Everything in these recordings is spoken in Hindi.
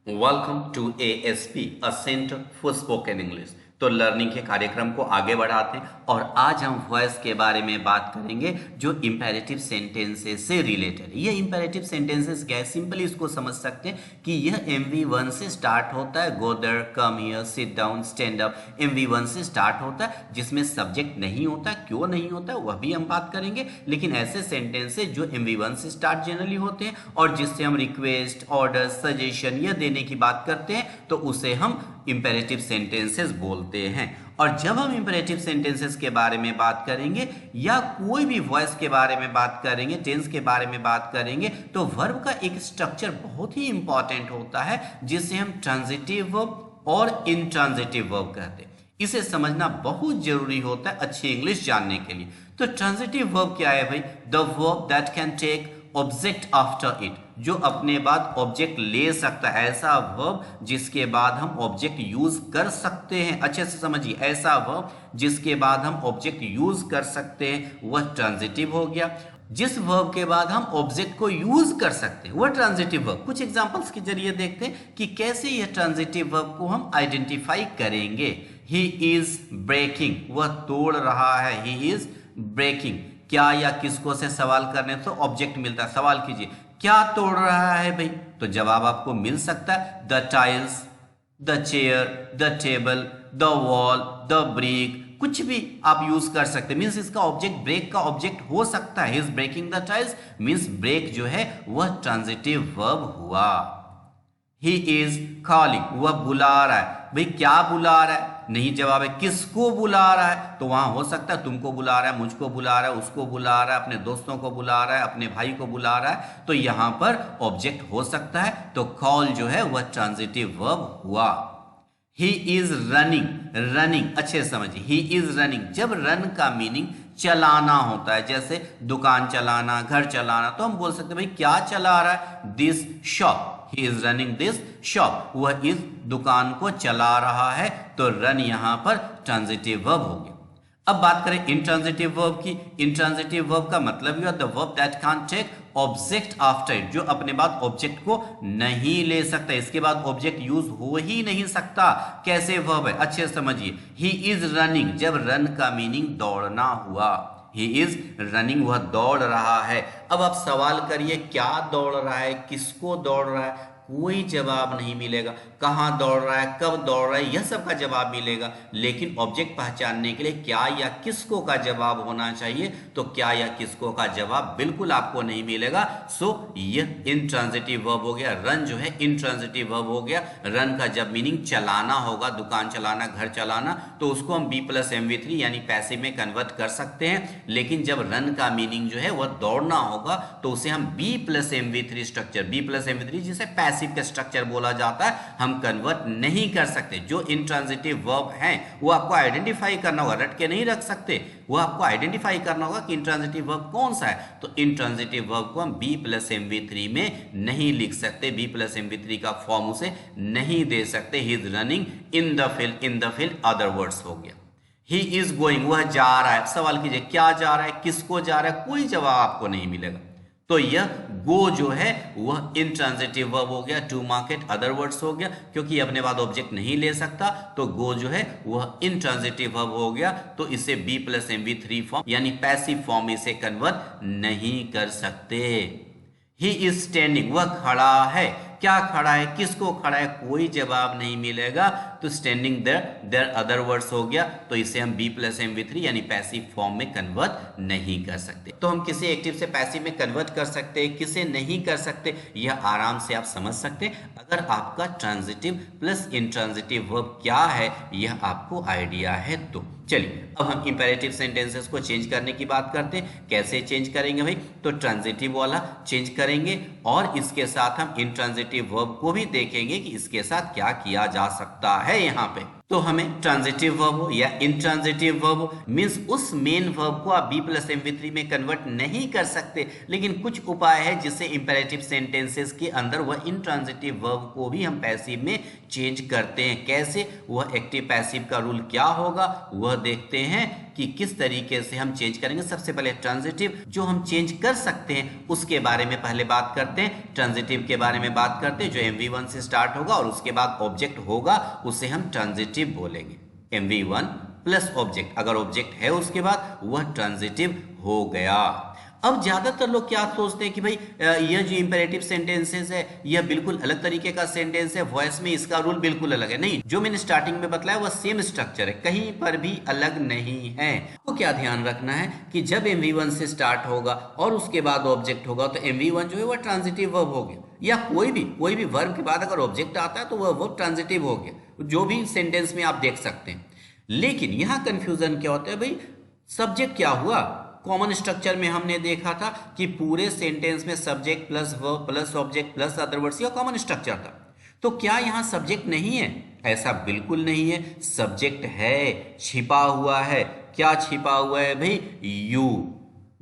Welcome to ASP, a centre for spoken English. तो लर्निंग के कार्यक्रम को आगे बढ़ाते हैं और आज हम वॉइस के बारे में बात करेंगे जो इंपेरेटिव सेंटेंसेस से रिलेटेड है। ये इंपेरेटिव सेंटेंसेस क्या है, सिंपली इसको समझ सकते हैं कि यह MV1 से स्टार्ट होता है। Go there, come here, sit down, stand up, MV1 से स्टार्ट होता है जिसमें सब्जेक्ट नहीं होता। क्यों नहीं होता वह भी हम बात करेंगे, लेकिन ऐसे सेंटेंसेस जो MV1 से स्टार्ट जनरली होते हैं और जिससे हम रिक्वेस्ट, ऑर्डर, सजेशन यह देने की बात करते हैं तो उसे हम इंपेरेटिव सेंटेंसेस बोलते हैं। और जब हम इंपेरेटिव सेंटेंसेस के बारे में बात करेंगे या कोई भी वॉइस के बारे में बात करेंगे, टेंस के बारे में बात करेंगे, तो वर्ब का एक स्ट्रक्चर बहुत ही इंपॉर्टेंट होता है जिसे हम ट्रांजिटिव वर्ब और इंट्रांजिटिव वर्ब कहते हैं। इसे समझना बहुत जरूरी होता है अच्छी इंग्लिश जानने के लिए। तो ट्रांजिटिव वर्ब क्या है भाई? The verb that can take object after it, जो अपने बाद ऑब्जेक्ट ले सकता है। ऐसा वर्ब जिसके बाद हम ऑब्जेक्ट यूज कर सकते हैं। अच्छे से समझिए, ऐसा वर्ब जिसके बाद हम ऑब्जेक्ट यूज कर सकते हैं वह ट्रांजिटिव हो गया। जिस वर्ब के बाद हम ऑब्जेक्ट को यूज कर सकते हैं वह ट्रांजिटिव वर्ब। कुछ एग्जांपल्स के जरिए देखते हैं कि कैसे यह ट्रांजिटिव वर्ब को हम आइडेंटिफाई करेंगे। ही इज ब्रेकिंग, वह तोड़ रहा है। ही इज ब्रेकिंग, क्या या किसको से सवाल करने तो ऑब्जेक्ट मिलता है। सवाल कीजिए क्या तोड़ रहा है भाई, तो जवाब आपको मिल सकता है the tiles, the chair, the table, the wall, the brick, कुछ भी आप यूज कर सकते हैं। मीन्स इसका ऑब्जेक्ट ब्रेक का ऑब्जेक्ट हो सकता है। He is breaking the tiles means break जो है वह ट्रांजिटिव वर्ब हुआ। ही इज कॉलिंग, वह बुला रहा है। भाई क्या बुला रहा है? नहीं जवाब है किसको बुला रहा है, तो वहां हो सकता है तुमको बुला रहा है, मुझको बुला रहा है, उसको बुला रहा है, अपने दोस्तों को बुला रहा है, अपने भाई को बुला रहा है, तो यहां पर ऑब्जेक्ट हो सकता है। तो कॉल जो है वह ट्रांजिटिव वर्ब हुआ। ही इज रनिंग, रनिंग अच्छे से समझिए, ही इज रनिंग जब रन का मीनिंग चलाना होता है, जैसे दुकान चलाना, घर चलाना, तो हम बोल सकते हैं भाई क्या चला रहा है? This shop, he is running this shop, वह इस दुकान को चला रहा है। तो रन यहां पर ट्रांजिटिव वर्ब हो गया। अब बात करें इंट्रांजिटिव वर्ब की। इंट्रांजिटिव वर्ब का मतलब यह the verb that can take object after it, जो अपने बाद ऑब्जेक्ट को नहीं ले सकता, इसके बाद ऑब्जेक्ट यूज हो ही नहीं सकता। कैसे वर्ब है अच्छे से समझिए। ही इज रनिंग जब रन का मीनिंग दौड़ना हुआ। ही इज रनिंग, वह दौड़ रहा है। अब आप सवाल करिए क्या दौड़ रहा है, किसको दौड़ रहा है, कोई जवाब नहीं मिलेगा। कहां दौड़ रहा है, कब दौड़ रहा है, यह सब का जवाब मिलेगा, लेकिन ऑब्जेक्ट पहचानने के लिए क्या या किसको का जवाब होना चाहिए। तो क्या या किसको का जवाब बिल्कुल आपको नहीं मिलेगा। सो यह इंट्रांजिटिव वर्ब हो गया। रन जो है इंट्रांजिटिव वर्ब हो गया। रन का जब मीनिंग चलाना होगा, दुकान चलाना, घर चलाना, तो उसको हम B+MV3 यानी पैसिव में कन्वर्ट कर सकते हैं। लेकिन जब रन का मीनिंग जो है वह दौड़ना होगा तो उसे हम B+MV3 स्ट्रक्चर, B+MV3 जिसे पैसिव का स्ट्रक्चर बोला जाता है, हम कन्वर्ट नहीं कर सकते। जो इंट्रांजिटिव वर्ब हैं वो आपको आइडेंटिफाई करना होगा, रट के नहीं रख सकते। वो आपको आइडेंटिफाई करना होगा कि इंट्रांजिटिव वर्ब कौन सा है। तो इंट्रांजिटिव वर्ब को हम B+MV3 में नहीं लिख सकते, B+MV3 का फॉर्म उसे नहीं दे सकते। He is running in the field, in the field other words हो गया। ही इज गोइंग, वह जा रहा है। सवाल कीजिए क्या जा रहा है, किसको जा रहा है, कोई जवाब आपको नहीं मिलेगा। तो यह गो जो है वह इंट्रांजिटिव वर्ब हो गया। टू मार्केट अदर वर्ड्स हो गया, क्योंकि अपने बाद ऑब्जेक्ट नहीं ले सकता, तो गो जो है वह इंट्रांजिटिव वर्ब हो गया। तो इसे B+MV3 फॉर्म यानी पैसिव फॉर्म इसे कन्वर्ट नहीं कर सकते। ही इज स्टैंडिंग, वह खड़ा है। क्या खड़ा है, किसको खड़ा है, कोई जवाब नहीं मिलेगा। तो standing there, there other words हो गया। तो इसे हम B+MV3 यानी पैसिव फॉर्म में कन्वर्ट नहीं कर सकते। तो हम किसे एक्टिव से पैसिव में कन्वर्ट कर सकते हैं, किसे नहीं कर सकते, यह आराम से आप समझ सकते हैं अगर आपका ट्रांजिटिव प्लस इंट्रांजिटिव वर्ब क्या है यह आपको आइडिया है तो। चलिए अब हम इंपेरेटिव सेंटेंसेस को चेंज करने की बात करते हैं। कैसे चेंज करेंगे भाई? तो ट्रांजिटिव वाला चेंज करेंगे और इसके साथ हम इंट्रांजिटिव वर्ब को भी देखेंगे कि इसके साथ क्या किया जा सकता है यहाँ पे। तो हमें ट्रांजिटिव वर्ब हो या इंट्रांजिटिव वर्ब हो, मीन्स उस मेन वर्ब को आप बी प्लस MV3 में कन्वर्ट नहीं कर सकते, लेकिन कुछ उपाय है जिससे इंपेरेटिव सेंटेंसेस के अंदर वह इंट्रांजिटिव वर्ब को भी हम पैसिव में चेंज करते हैं। कैसे, वह एक्टिव पैसिव का रूल क्या होगा वह देखते हैं कि किस तरीके से हम चेंज करेंगे। सबसे पहले ट्रांजिटिव जो हम चेंज कर सकते हैं उसके बारे में पहले बात करते हैं। ट्रांजिटिव के बारे में बात करते हैं जो MV1 से स्टार्ट होगा और उसके बाद ऑब्जेक्ट होगा, उसे हम ट्रांजिटिव बोलेंगे। MV1 प्लस ऑब्जेक्ट, अगर ऑब्जेक्ट है उसके बाद वह ट्रांजिटिव हो गया। अब ज्यादातर लोग क्या सोचते हैं कि भाई यह जो इंपेरेटिव सेंटेंसेस है यह बिल्कुल अलग तरीके का सेंटेंस है, वॉइस में इसका रूल बिल्कुल अलग है। नहीं, जो मैंने स्टार्टिंग में बतलाया वह सेम स्ट्रक्चर है, कहीं पर भी अलग नहीं है। तो क्या ध्यान रखना है कि जब MV1 से स्टार्ट होगा और उसके बाद ऑब्जेक्ट होगा तो MV1 जो है वह ट्रांजिटिव वर्ब हो गया, या कोई भी वर्ब के बाद अगर ऑब्जेक्ट आता है तो वह वर्ब ट्रांजिटिव हो गया, जो भी सेंटेंस में आप देख सकते हैं। लेकिन यहाँ कंफ्यूजन क्या होता है, भाई सब्जेक्ट क्या हुआ। कॉमन स्ट्रक्चर में हमने देखा था कि पूरे सेंटेंस में subject plus verb plus object plus other words, यह कॉमन स्ट्रक्चर था। तो क्या यहां सब्जेक्ट नहीं है? ऐसा बिल्कुल नहीं है, सब्जेक्ट है, छिपा हुआ है। क्या छिपा हुआ है भाई? यू।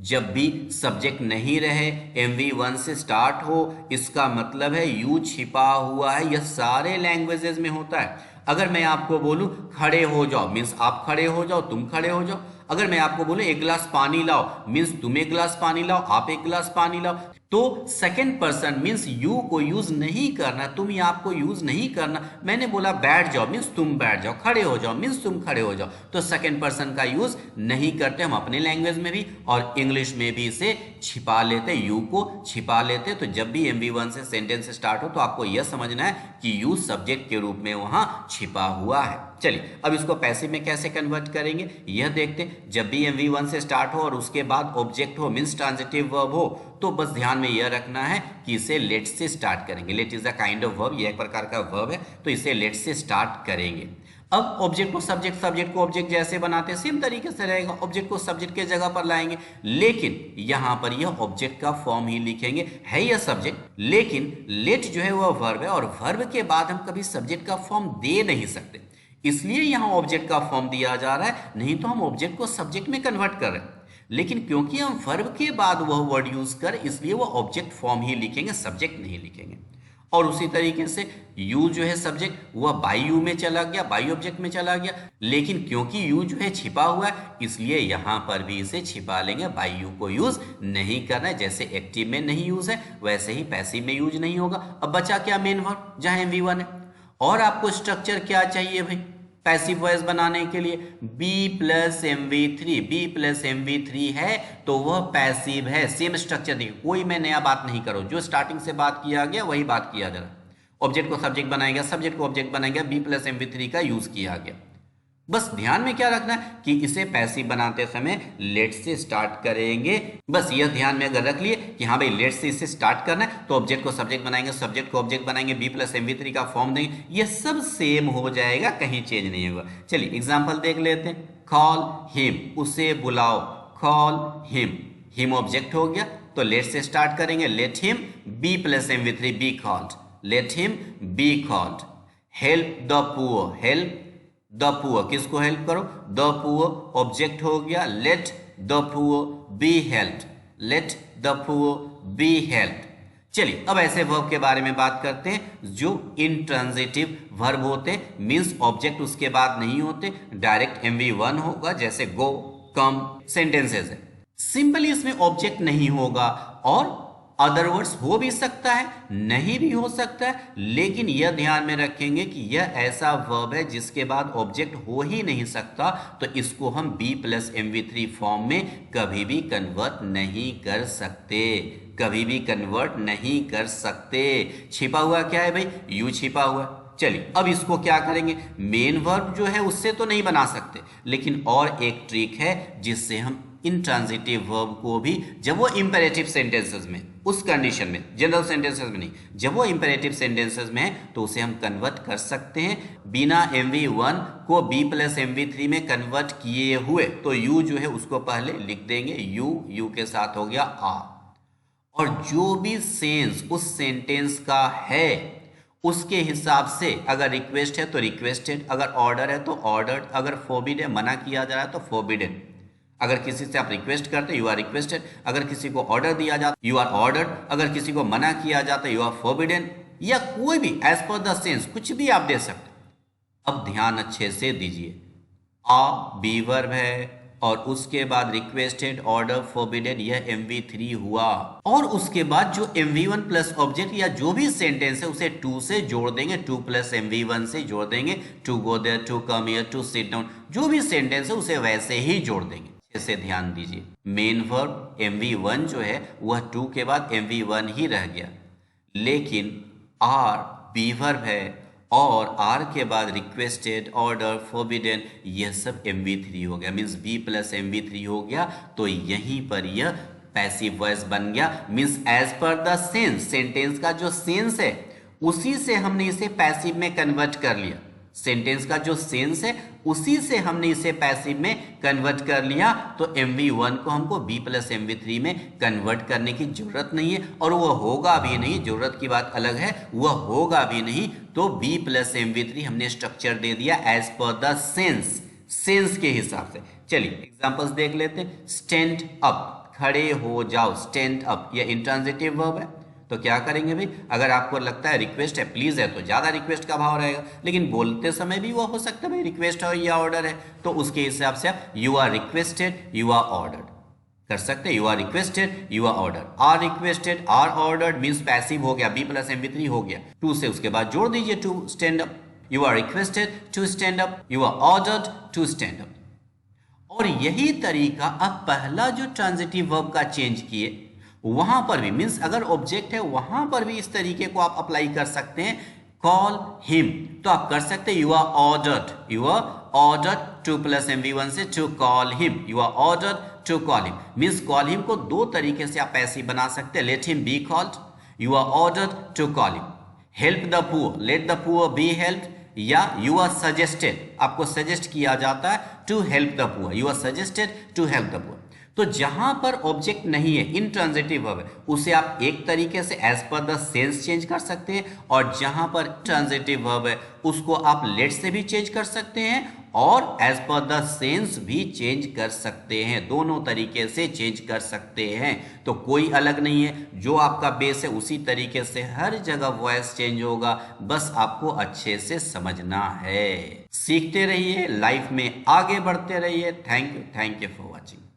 जब भी सब्जेक्ट नहीं रहे, MV1 से स्टार्ट हो, इसका मतलब है यू छिपा हुआ है। यह सारे लैंग्वेजेस में होता है। अगर मैं आपको बोलूं खड़े हो जाओ, मीन्स आप खड़े हो जाओ, तुम खड़े हो जाओ। अगर मैं आपको बोलूं एक गिलास पानी लाओ, मीन्स तुम एक गिलास पानी लाओ, आप एक गिलास पानी लाओ। तो सेकंड पर्सन मीन्स यू को यूज नहीं करना, तुम या आपको यूज नहीं करना। मैंने बोला बैठ जाओ मीन्स तुम बैठ जाओ, खड़े हो जाओ मीन्स तुम खड़े हो जाओ। तो सेकंड पर्सन का यूज नहीं करते हम अपने लैंग्वेज में भी, और इंग्लिश में भी इसे छिपा लेते, यू को छिपा लेते। तो जब भी MV1 से सेंटेंस स्टार्ट हो तो आपको यह समझना है कि यू सब्जेक्ट के रूप में वहां छिपा हुआ है। चलिए अब इसको पैसिव में कैसे कन्वर्ट करेंगे यह देखते हैं। जब भी MV1 से स्टार्ट हो और उसके बाद ऑब्जेक्ट हो, मीन्स ट्रांजिटिव वर्ब हो, तो बस ध्यान में यह रखना है कि इसे लेट से स्टार्ट करेंगे। Let is a kind of verb, यह एक प्रकार का वर्ब है, तो इसे लेट से स्टार्ट करेंगे। अब ऑब्जेक्ट को सब्जेक्ट, सब्जेक्ट को ऑब्जेक्ट जैसे बनाते हैं सेम तरीके से रहेगा। ऑब्जेक्ट को सब्जेक्ट के जगह पर लाएंगे, लेकिन यहां पर यह ऑब्जेक्ट का फॉर्म ही लिखेंगे। है यह सब्जेक्ट, लेकिन लेट जो है वह वर्ब है, और वर्ब के बाद हम कभी सब्जेक्ट का फॉर्म दे नहीं सकते, इसलिए यहां ऑब्जेक्ट का फॉर्म दिया जा रहा है। नहीं तो हम ऑब्जेक्ट को सब्जेक्ट में कन्वर्ट कर रहे हैं, लेकिन क्योंकि हम वर्ब के बाद वह वर्ड यूज कर, इसलिए वह ऑब्जेक्ट फॉर्म ही लिखेंगे, सब्जेक्ट नहीं लिखेंगे। और उसी तरीके से यू जो है सब्जेक्ट, वह बाई यू में चला गया, बाई ऑब्जेक्ट में चला गया, लेकिन क्योंकि यू जो है छिपा हुआ है, इसलिए यहां पर भी इसे छिपा लेंगे। बाई यू को यूज नहीं करना है, जैसे एक्टिव में नहीं यूज है वैसे ही पैसिव में यूज नहीं होगा। अब बचा क्या? मेन वर्ब, जहां MV1 है। और आपको स्ट्रक्चर क्या चाहिए भाई पैसिव वॉइस बनाने के लिए? B plus MV3, B plus MV3 है तो वह पैसिव है। सेम स्ट्रक्चर देखिए, कोई मैं नया बात नहीं करूं, जो स्टार्टिंग से बात किया गया वही बात किया जा रहा है। ऑब्जेक्ट को सब्जेक्ट बनाया गया, सब्जेक्ट को ऑब्जेक्ट बनाया गया, B प्लस MV3 का यूज किया गया। बस ध्यान में क्या रखना है कि इसे पैसिव बनाते समय लेट से स्टार्ट करेंगे। बस यह ध्यान में अगर रख लिए कि हाँ भाई लेट से इसे स्टार्ट करना है, तो ऑब्जेक्ट को सब्जेक्ट बनाएंगे, सब्जेक्ट को ऑब्जेक्ट बनाएंगे, B प्लस MV3 का फॉर्म देंगे, यह सब सेम हो जाएगा, कहीं चेंज नहीं होगा। चलिए एग्जाम्पल देख लेते हैं। कॉल हिम, उसे बुलाओ, कॉल हिम। हिम ऑब्जेक्ट हो गया तो लेट से स्टार्ट करेंगे, let him B plus MV3 be called, late him be called. Help the poor, help the poor, किसको हेल्प करो? द पुअर ऑब्जेक्ट हो गया, late the poor be helped, late the poor be helped. चलिए अब ऐसे वर्ब के बारे में बात करते हैं जो इंट्रांजिटिव वर्ब होते हैं, मीन्स ऑब्जेक्ट उसके बाद नहीं होते, डायरेक्ट MV1 होगा, जैसे गो, कम सेंटेंसेस है। सिंपली इसमें ऑब्जेक्ट नहीं होगा, और अदर वर्ड्स हो भी सकता है, नहीं भी हो सकता है, लेकिन यह ध्यान में रखेंगे कि यह ऐसा वर्ब है जिसके बाद ऑब्जेक्ट हो ही नहीं सकता, तो इसको हम B प्लस MV3 फॉर्म में कभी भी कन्वर्ट नहीं कर सकते, कभी भी कन्वर्ट नहीं कर सकते। छिपा हुआ क्या है भाई? यू छिपा हुआ। चलिए अब इसको क्या करेंगे? मेन वर्ब जो है उससे तो नहीं बना सकते, लेकिन और एक ट्रिक है जिससे हम इंट्रांजिटिव वर्ब को भी, जब वो इंपेरेटिव सेंटेंसेस में, उस कंडीशन में, जनरल सेंटेंसेस में नहीं, जब वो इंपेरेटिव सेंटेंसेस में है तो उसे हम कन्वर्ट कर सकते हैं बिना MV1 को B प्लस MV3 में कन्वर्ट किए हुए। तो यू जो है उसको पहले लिख देंगे, यू के साथ हो गया आर, और जो भी सेंस उस सेंटेंस का है उसके हिसाब से अगर रिक्वेस्ट है तो रिक्वेस्टेड, अगर ऑर्डर है तो ऑर्डर्ड, अगर फोरबिड है मना किया जा रहा है तो फोरबिडन। अगर किसी से आप रिक्वेस्ट करते यू आर रिक्वेस्टेड, अगर किसी को ऑर्डर दिया जाता यू आर ऑर्डर्ड, अगर किसी को मना किया जाता यू आर फोरबिडन, या कोई भी एज पर द सेंस कुछ भी आप दे सकते। अब ध्यान अच्छे से दीजिए, आ बी वर्ब है और उसके बाद रिक्वेस्टेड, ऑर्डर, फोरबिडन, यह MV3 हुआ। और उसके बाद जो MV1 प्लस ऑब्जेक्ट या जो भी सेंटेंस है उसे टू से जोड़ देंगे, टू प्लस MV1 से जोड़ देंगे, to go there, to come here, to sit down, जो भी सेंटेंस है उसे वैसे ही जोड़ देंगे। अच्छे से ध्यान दीजिए, मेन वर्ब MV1 जो है वह टू के बाद MV1 ही रह गया, लेकिन आर बी वर्ब है और आर के बाद रिक्वेस्टेड, ऑर्डर, फोरबिडन, यह सब MV3 हो गया, मीन्स बी प्लस MV3 हो गया। तो यहीं पर यह पैसिव वॉइस बन गया, means as per the sense, sentence का जो सेंस है उसी से हमने इसे पैसिव में कन्वर्ट कर लिया। सेंटेंस का जो सेंस है उसी से हमने इसे पैसिव में कन्वर्ट कर लिया। तो MV1 को हमको B प्लस MV3 में कन्वर्ट करने की जरूरत नहीं है, और वह होगा भी नहीं, जरूरत की बात अलग है, वह होगा भी नहीं। तो B प्लस MV3 हमने स्ट्रक्चर दे दिया as per the sense, sense के हिसाब से। चलिए एग्जांपल्स देख लेते हैं। स्टैंड अप, खड़े हो जाओ, स्टैंड अप, यह इंट्रांजिटिव वर्ब है। तो क्या करेंगे भाई, अगर आपको लगता है रिक्वेस्ट है, प्लीज है, तो ज्यादा रिक्वेस्ट का भाव रहेगा, लेकिन बोलते समय भी वो हो सकता है भाई रिक्वेस्ट हो या ऑर्डर है, तो उसके हिसाब से आप you are requested, you are ordered कर सकते हैं। You are requested, you are order, are requested, are ordered means passive हो गया, B प्लस MV3 हो गया, टू से उसके बाद जोड़ दीजिए to stand up, you are requested to stand up, you are ordered to stand up. और यही तरीका आप पहला जो ट्रांजिटिव वर्ब का चेंज किए वहां पर भी, मीन्स अगर ऑब्जेक्ट है वहां पर भी इस तरीके को आप अप्लाई कर सकते हैं। कॉल हिम, तो आप कर सकते हैं you are ordered, you are ordered, to plus MV1 से to call him, you are ordered to call him, means call him को दो तरीके से आप ऐसे बना सकते हैं, let him be called, you are ordered to call him. Help the poor, let the poor be helped, या यू आर सजेस्टेड, आपको सजेस्ट किया जाता है to help the poor, you are suggested to help the poor. तो जहां पर ऑब्जेक्ट नहीं है, इंट्रांजिटिव वर्ब है, उसे आप एक तरीके से as per the sense change कर सकते हैं, और जहां पर ट्रांजिटिव वर्ब है उसको आप लेट से भी चेंज कर सकते हैं और एज पर द सेंस भी चेंज कर सकते हैं, दोनों तरीके से चेंज कर सकते हैं। तो कोई अलग नहीं है, जो आपका बेस है उसी तरीके से हर जगह वॉइस चेंज होगा, बस आपको अच्छे से समझना है। सीखते रहिए, लाइफ में आगे बढ़ते रहिए। Thank you for watching.